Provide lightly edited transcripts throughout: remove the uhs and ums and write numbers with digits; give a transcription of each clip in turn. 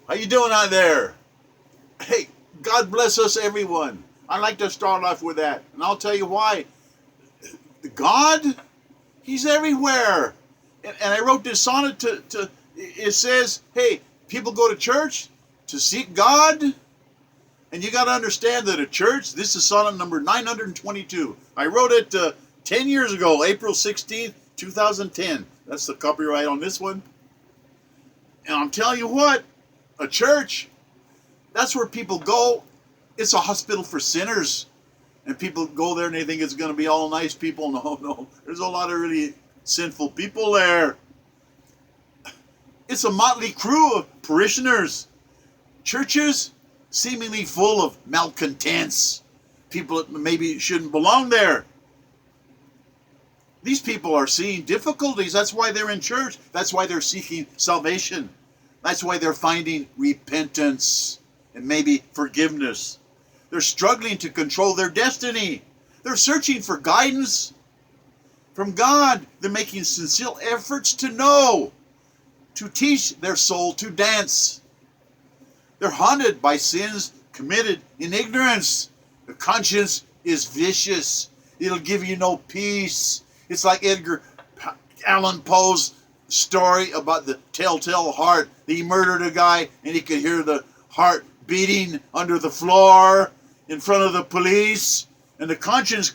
How you doing out there? Hey, God bless us, everyone. I like to start off with that, and I'll tell you why. God, He's everywhere. And I wrote this sonnet to it says, hey, people go to church to seek God, and you got to understand that a church, this is sonnet number 922. I wrote it 10 years ago, April 16th, 2010. That's the copyright on this one. And I'm telling you what, a church, that's where people go. It's a hospital for sinners. And people go there and they think it's going to be all nice people. No, no. There's a lot of really sinful people there. It's a motley crew of parishioners. Churches seemingly full of malcontents. People that maybe shouldn't belong there. These people are seeing difficulties. That's why they're in church. That's why they're seeking salvation. That's why they're finding repentance and maybe forgiveness. They're struggling to control their destiny. They're searching for guidance from God. They're making sincere efforts to know, to teach their soul to dance. They're haunted by sins committed in ignorance. The conscience is vicious. It'll give you no peace. It's like Edgar Allan Poe's story about the telltale heart. He murdered a guy and he could hear the heart beating under the floor in front of the police. And the conscience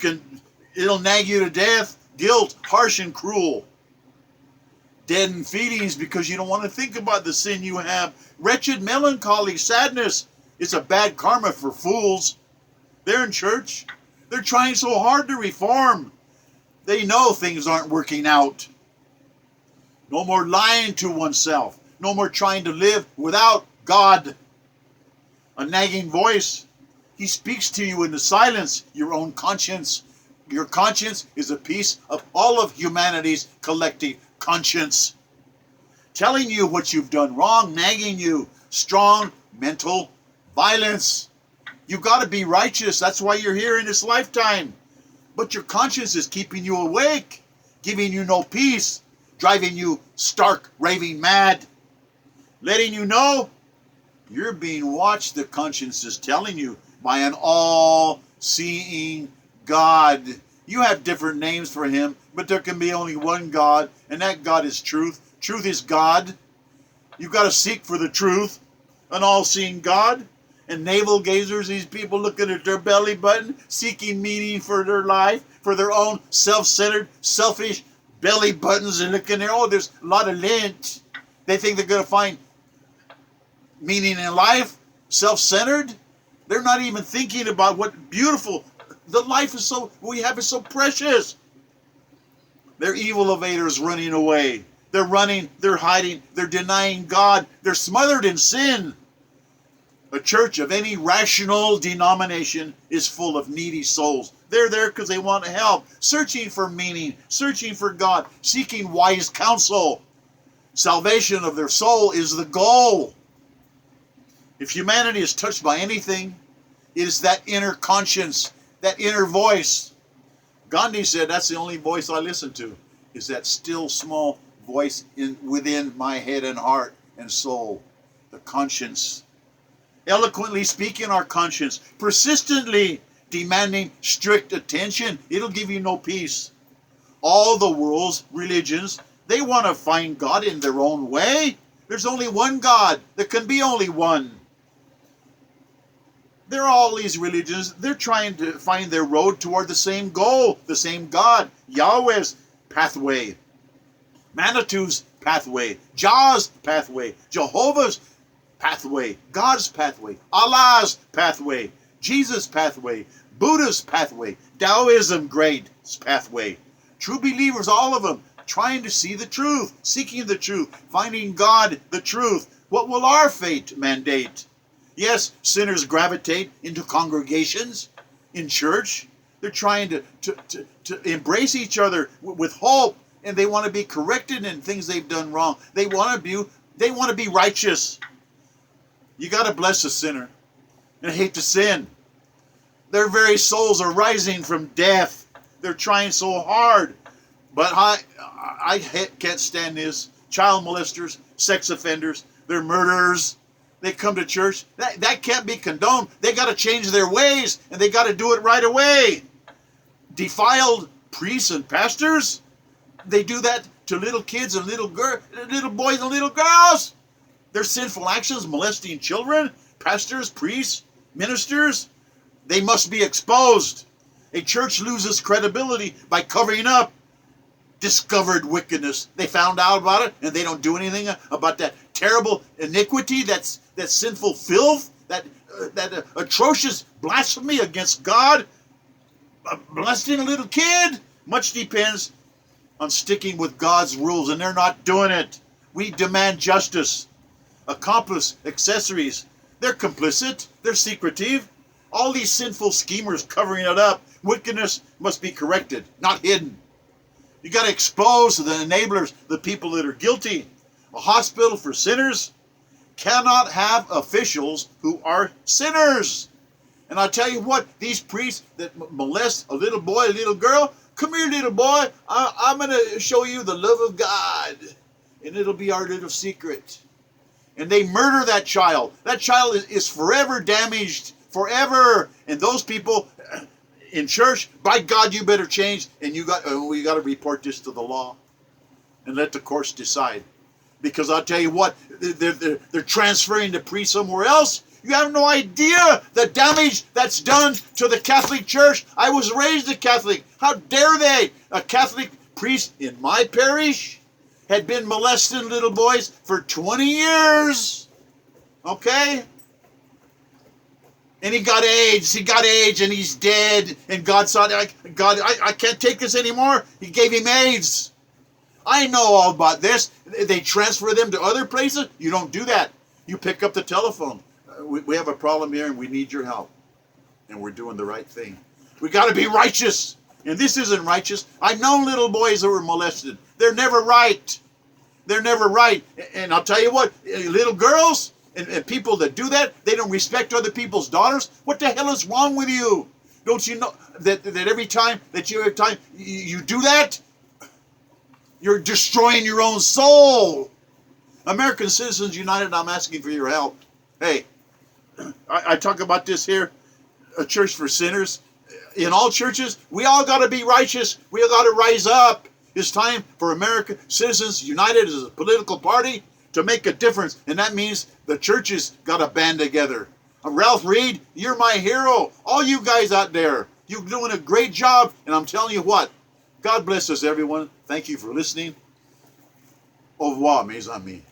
it'll nag you to death. Guilt, harsh and cruel. Deadened feelings because you don't want to think about the sin you have. Wretched melancholy, sadness. It's a bad karma for fools. They're in church. They're trying so hard to reform. They know things aren't working out. No more lying to oneself. No more trying to live without God. A nagging voice. He speaks to you in the silence, your own conscience. Your conscience is a piece of all of humanity's collective conscience. Telling you what you've done wrong, nagging you. Strong mental violence. You've got to be righteous. That's why you're here in this lifetime. But your conscience is keeping you awake, giving you no peace, driving you stark, raving mad, letting you know you're being watched, the conscience is telling you, by an all-seeing God. You have different names for him, but there can be only one God, and that God is truth. Truth is God. You've got to seek for the truth, an all-seeing God. And navel gazers, these people looking at their belly button, seeking meaning for their life, for their own self-centered, selfish belly buttons, and looking there, oh, there's a lot of lint. They think they're going to find meaning in life, self-centered. They're not even thinking about what beautiful, the life is so, we have is so precious. They're evil evaders running away. They're running, they're hiding, they're denying God. They're smothered in sin. A church of any rational denomination is full of needy souls. They're there because they want help, searching for meaning, searching for God, seeking wise counsel. Salvation of their soul is the goal. If humanity is touched by anything, it is that inner conscience, that inner voice. Gandhi said, that's the only voice I listen to, is that still small voice within my head and heart and soul, the conscience. Eloquently speaking our conscience, persistently demanding strict attention, it'll give you no peace. All the world's religions, they want to find God in their own way. There's only one God. There can be only one. There are all these religions, they're trying to find their road toward the same goal, the same God, Yahweh's pathway, Manitou's pathway, Jah's pathway, Jehovah's pathway, God's pathway, Allah's pathway, Jesus' pathway, Buddha's pathway, Taoism Great's pathway. True believers, all of them, trying to see the truth, seeking the truth, finding God, the truth. What will our fate mandate? Yes, sinners gravitate into congregations, in church. They're trying to embrace each other with hope, and they want to be corrected in things they've done wrong. They want to be righteous. You got to bless a sinner and hate to sin. Their very souls are rising from death. They're trying so hard. But I can't stand this. Child molesters, sex offenders, they're murderers. They come to church. That can't be condoned. They got to change their ways, and they got to do it right away. Defiled priests and pastors, they do that to little kids and little boys and little girls. Their sinful actions, molesting children, pastors, priests, ministers, they must be exposed. A church loses credibility by covering up discovered wickedness. They found out about it, and they don't do anything about that terrible iniquity, that sinful filth, that atrocious blasphemy against God, molesting a little kid. Much depends on sticking with God's rules, and they're not doing it. We demand justice. Accomplice, accessories, they're complicit, they're secretive. All these sinful schemers covering it up. Wickedness must be corrected, not hidden. You got to expose the enablers, the people that are guilty. A hospital for sinners cannot have officials who are sinners. And I'll tell you what, these priests that molest a little boy, a little girl, come here, little boy, I'm going to show you the love of God, and it'll be our little secret. And they murder that child. That child is forever damaged, forever. And those people in church, by God, you better change, and we got to report this to the law and let the courts decide. Because I'll tell you what, they're transferring the priest somewhere else. You have no idea the damage that's done to the Catholic Church. I was raised a Catholic. How dare they? A Catholic priest in my parish had been molesting little boys for 20 years. Okay? And he got AIDS. And he's dead. And God saw, God, I can't take this anymore. He gave him AIDS. I know all about this. They transfer them to other places. You don't do that. You pick up the telephone. We have a problem here, and we need your help. And we're doing the right thing. We got to be righteous. And this isn't righteous. I've known little boys that were molested. They're never right. They're never right. And I'll tell you what, little girls and people that do that, they don't respect other people's daughters. What the hell is wrong with you? Don't you know that every time that you do that, you're destroying your own soul? American Citizens United, I'm asking for your help. Hey, I talk about this here, a church for sinners. In all churches, we all got to be righteous. We all got to rise up. It's time for American Citizens United as a political party to make a difference. And that means the churches got to band together. Ralph Reed, you're my hero. All you guys out there, you're doing a great job. And I'm telling you what, God bless us, everyone. Thank you for listening. Au revoir, mes amis.